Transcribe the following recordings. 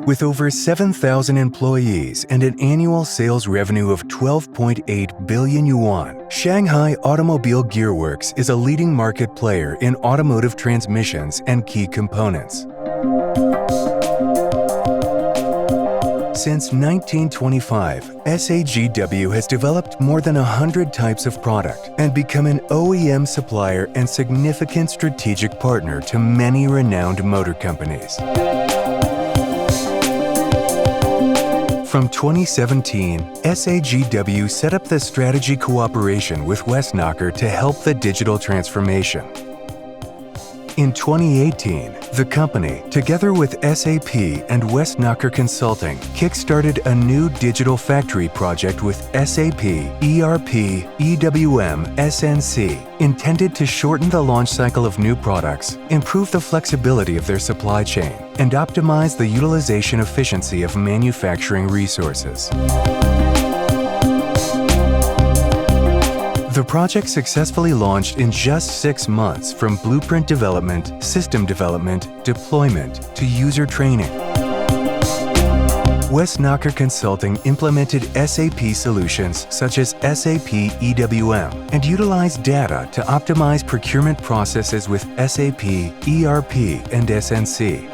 With over 7,000 employees and an annual sales revenue of 12.8 billion yuan, Shanghai Automobile Gear Works is a leading market player in automotive transmissions and key components. Since 1925, SAGW has developed more than 100 types of product and become an OEM supplier and significant strategic partner to many renowned motor companies. From 2017, SAGW set up the strategy cooperation with Westernacher to help the digital transformation. In 2018, the company, together with SAP and Westernacher Consulting, kickstarted a new digital factory project with SAP ERP, EWM, SNC, intended to shorten the launch cycle of new products, improve the flexibility of their supply chain, and optimize the utilization efficiency of manufacturing resources. The project successfully launched in just 6 months from blueprint development, system development, deployment, to user training. Westernacher Consulting implemented SAP solutions such as SAP EWM and utilized data to optimize procurement processes with SAP, ERP, and SNC.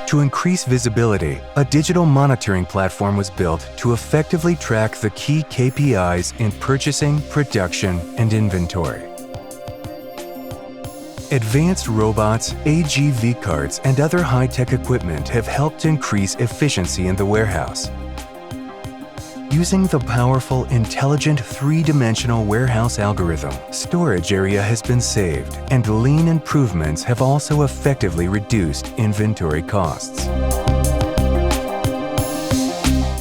To increase visibility, a digital monitoring platform was built to effectively track the key KPIs in purchasing, production, and inventory. Advanced robots, AGV carts, and other high-tech equipment have helped increase efficiency in the warehouse. Using the powerful, intelligent, three-dimensional warehouse algorithm, storage area has been saved, and lean improvements have also effectively reduced inventory costs.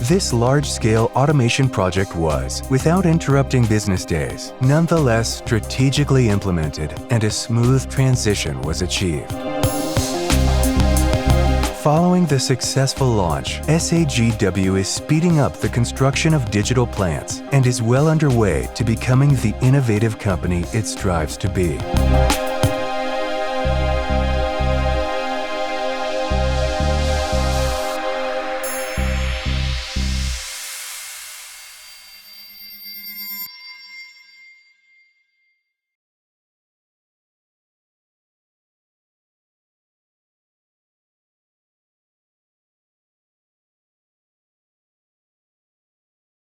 This large-scale automation project was, without interrupting business days, nonetheless strategically implemented, and a smooth transition was achieved. Following the successful launch, SAGW is speeding up the construction of digital plants and is well underway to becoming the innovative company it strives to be.